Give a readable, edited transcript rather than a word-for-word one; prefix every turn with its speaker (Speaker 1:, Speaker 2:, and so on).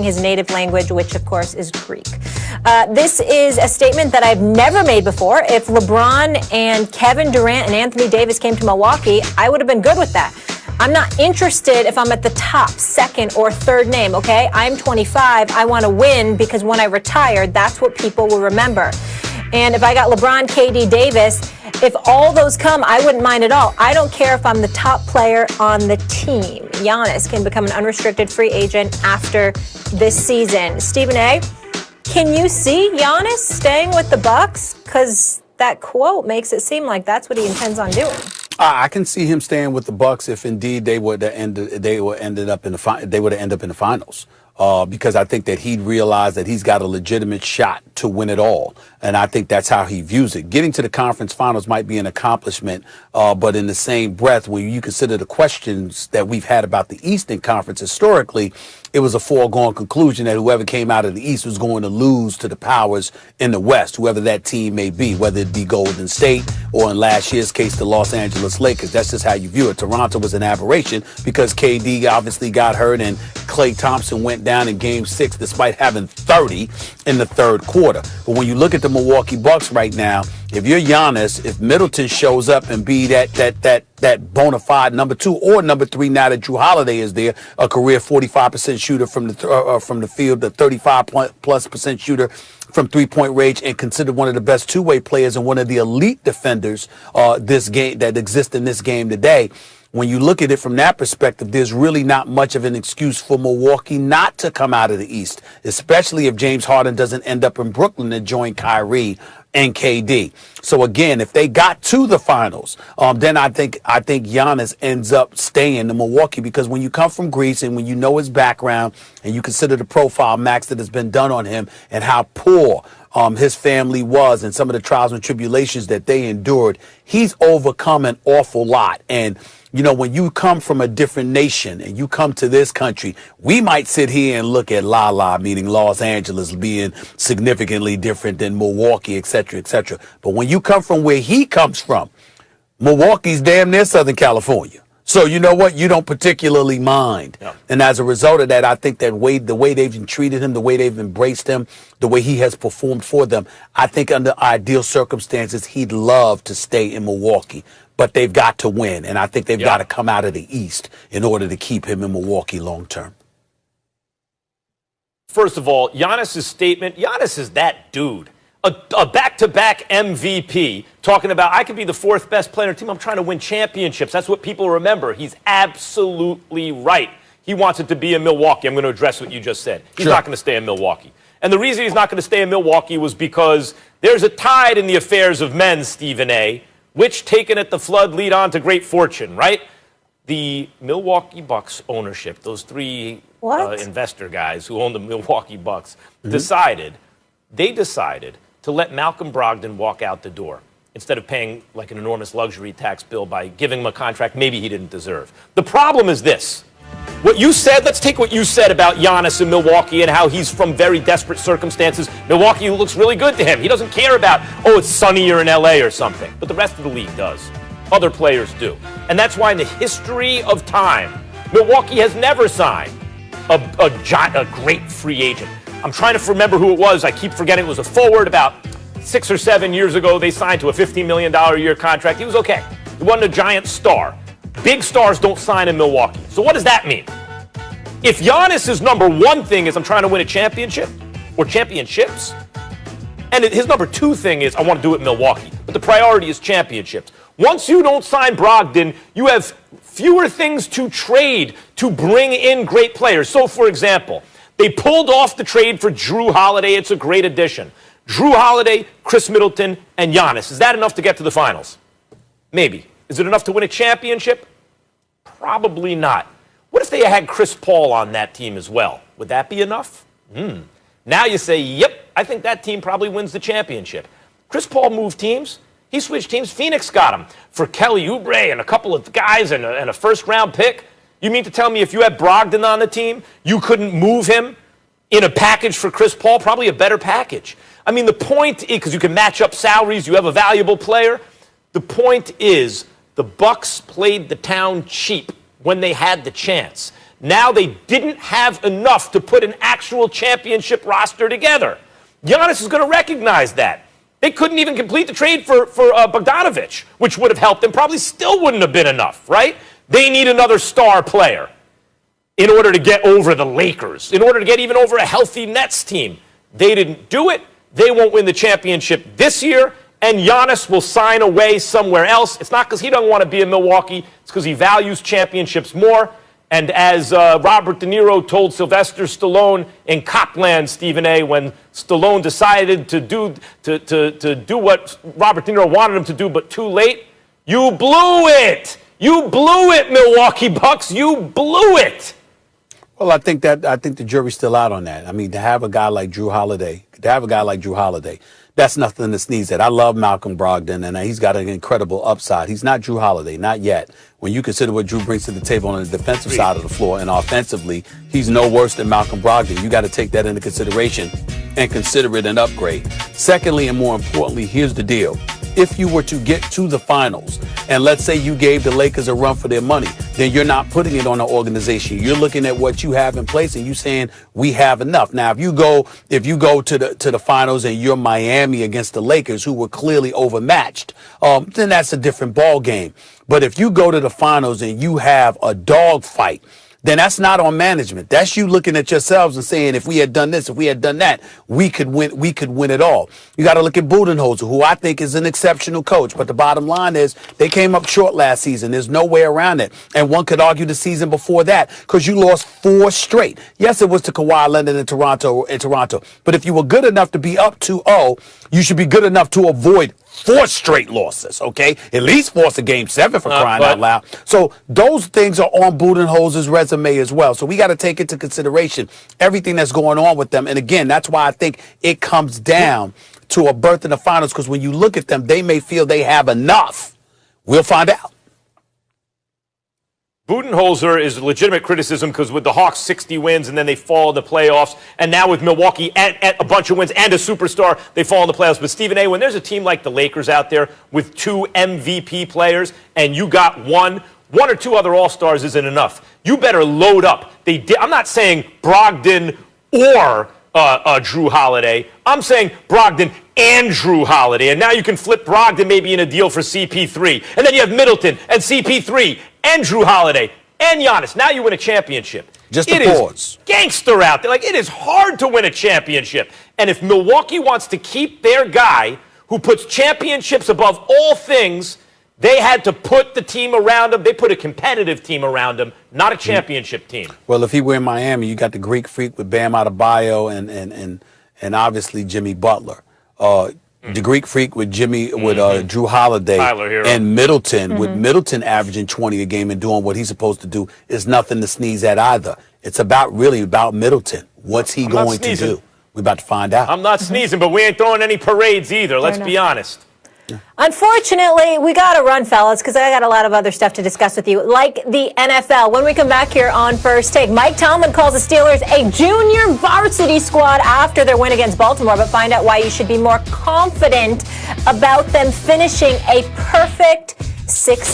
Speaker 1: his native language, which of course is Greek. This is a statement that I've never made before. If LeBron and Kevin Durant and Anthony Davis came to Milwaukee, I would have been good with that. I'm not interested if I'm at the top, second, or third name, okay? I'm 25. I want to win because when I retire, that's what people will remember. And if I got LeBron, KD, Davis, if all those come, I wouldn't mind at all. I don't care if I'm the top player on the team. Giannis can become an unrestricted free agent after this season. Stephen A., can you see Giannis staying with the Bucks? Because that quote makes it seem like that's what he intends on doing.
Speaker 2: I can see him staying with the Bucks if indeed they would have ended up in the finals. Because I think that he'd realize that he's got a legitimate shot to win it all. And I think that's how he views it. Getting to the conference finals might be an accomplishment, but in the same breath, when you consider the questions that we've had about the Eastern Conference historically, it was a foregone conclusion that whoever came out of the East was going to lose to the powers in the West, whoever that team may be, whether it be Golden State or in last year's case, the Los Angeles Lakers. That's just how you view it. Toronto was an aberration because KD obviously got hurt and Klay Thompson went down in Game 6 despite having 30 in the third quarter. But when you look at the Milwaukee Bucks right now, if you're Giannis, if Middleton shows up and be that bona fide number 2 or number 3 now that Drew Holiday is there, a career 45% shooter from the field, the 35+% shooter from three-point range, and considered one of the best two-way players and one of the elite defenders this game that exists in this game today. When you look at it from that perspective, there's really not much of an excuse for Milwaukee not to come out of the East, especially if James Harden doesn't end up in Brooklyn and join Kyrie and KD. So again, if they got to the finals, then I think Giannis ends up staying in Milwaukee, because when you come from Greece and when you know his background and you consider the profile, Max, that has been done on him and how poor his family was and some of the trials and tribulations that they endured, he's overcome an awful lot. And you know, when you come from a different nation and you come to this country, we might sit here and look at meaning Los Angeles, being significantly different than Milwaukee, et cetera, et cetera. But when you come from where he comes from, Milwaukee's damn near Southern California. So you know what? You don't particularly mind. Yeah. And as a result of that, I think that the way they've treated him, the way they've embraced him, the way he has performed for them, I think under ideal circumstances, he'd love to stay in Milwaukee. But they've got to win, and I think they've got to come out of the East in order to keep him in Milwaukee long term.
Speaker 3: First of all, Giannis' statement, Giannis is that dude. A back-to-back MVP talking about, I could be the 4th best player on the team. I'm trying to win championships. That's what people remember. He's absolutely right. He wants it to be in Milwaukee. I'm going to address what you just said. He's not going to stay in Milwaukee. And the reason he's not going to stay in Milwaukee was because there's a tide in the affairs of men, Stephen A., which, taken at the flood, lead on to great fortune, right? The Milwaukee Bucks ownership, those 3 investor guys who own the Milwaukee Bucks, decided to let Malcolm Brogdon walk out the door instead of paying like an enormous luxury tax bill by giving him a contract maybe he didn't deserve. The problem is this. What you said, let's take what you said about Giannis in Milwaukee and how he's from very desperate circumstances. Milwaukee looks really good to him. He doesn't care about, it's sunnier in LA or something. But the rest of the league does. Other players do. And that's why in the history of time, Milwaukee has never signed a great free agent. I'm trying to remember who it was. I keep forgetting. It was a forward about 6 or 7 years ago. They signed to a $15 million a year contract. He was okay. He wasn't a giant star. Big stars don't sign in Milwaukee. So what does that mean? If Giannis' number 1 thing is I'm trying to win a championship or championships, and his number 2 thing is I want to do it in Milwaukee, but the priority is championships. Once you don't sign Brogdon, you have fewer things to trade to bring in great players. So, for example, they pulled off the trade for Drew Holiday. It's a great addition. Drew Holiday, Chris Middleton, and Giannis. Is that enough to get to the finals? Maybe. Is it enough to win a championship? Probably not. What if they had Chris Paul on that team as well? Would that be enough? Now you say, yep, I think that team probably wins the championship. Chris Paul moved teams. He switched teams. Phoenix got him for Kelly Oubre and a couple of guys and a first-round pick. You mean to tell me if you had Brogdon on the team, you couldn't move him in a package for Chris Paul? Probably a better package. I mean, the point is, because you can match up salaries, you have a valuable player. The point is, the Bucks played the town cheap when they had the chance. Now they didn't have enough to put an actual championship roster together. Giannis is going to recognize that. They couldn't even complete the trade for Bogdanovich, which would have helped them. Probably still wouldn't have been enough, right? They need another star player in order to get over the Lakers, in order to get even over a healthy Nets team. They didn't do it. They won't win the championship this year, and Giannis will sign away somewhere else. It's not because he doesn't want to be in Milwaukee. It's because he values championships more. And as Robert De Niro told Sylvester Stallone in Copland, Stephen A., when Stallone decided to do what Robert De Niro wanted him to do, but too late, you blew it. You blew it, Milwaukee Bucks. You blew it.
Speaker 2: Well, I think the jury's still out on that. I mean, to have a guy like Drew Holiday, that's nothing to sneeze at. I love Malcolm Brogdon, and he's got an incredible upside. He's not Drew Holiday, not yet. When you consider what Drew brings to the table on the defensive side of the floor and offensively, he's no worse than Malcolm Brogdon. You got to take that into consideration and consider it an upgrade. Secondly, and more importantly, here's the deal. If you were to get to the finals, and let's say you gave the Lakers a run for their money, then you're not putting it on an organization. You're looking at what you have in place and you saying we have enough. Now, if you go to the finals and you're Miami against the Lakers, who were clearly overmatched, then that's a different ball game. But if you go to the finals and you have a dog fight, then that's not on management. That's you looking at yourselves and saying, if we had done this, if we had done that, we could win it all. You got to look at Budenholzer, who I think is an exceptional coach. But the bottom line is they came up short last season. There's no way around it. And one could argue the season before that because you lost 4 straight. Yes, it was to Kawhi Leonard in Toronto. But if you were good enough to be up 2-0, you should be good enough to avoid 4 straight losses, okay? At least force a game 7 for crying out loud. So those things are on Budenholzer's resume as well. So we got to take into consideration everything that's going on with them. And again, that's why I think it comes down to a berth in the finals, because when you look at them, they may feel they have enough. We'll find out.
Speaker 3: Budenholzer is legitimate criticism because with the Hawks, 60 wins, and then they fall in the playoffs. And now with Milwaukee at a bunch of wins and a superstar, they fall in the playoffs. But Stephen A., when there's a team like the Lakers out there with 2 MVP players and you got one or 2 other All-Stars isn't enough. You better load up. I'm not saying Brogdon or Drew Holiday. I'm saying Brogdon and Drew Holiday. And now you can flip Brogdon maybe in a deal for CP3. And then you have Middleton and CP3 and Drew Holiday and Giannis. Now you win a championship.
Speaker 2: Just the pause.
Speaker 3: Gangster out there. Like, it is hard to win a championship. And if Milwaukee wants to keep their guy who puts championships above all things, they had to put the team around him. They put a competitive team around him, not a championship team.
Speaker 2: Well, if he were in Miami, you got the Greek Freak with Bam Adebayo and obviously Jimmy Butler. The Greek Freak with Drew Holiday and Middleton, with Middleton averaging 20 a game and doing what he's supposed to do, is nothing to sneeze at either. It's really about Middleton. What's he going to do? We're about to find out.
Speaker 3: I'm not sneezing, but we ain't throwing any parades either. Let's be honest.
Speaker 1: Unfortunately, we got to run, fellas, because I got a lot of other stuff to discuss with you, like the NFL. When we come back here on First Take, Mike Tomlin calls the Steelers a junior varsity squad after their win against Baltimore, but find out why you should be more confident about them finishing a perfect 6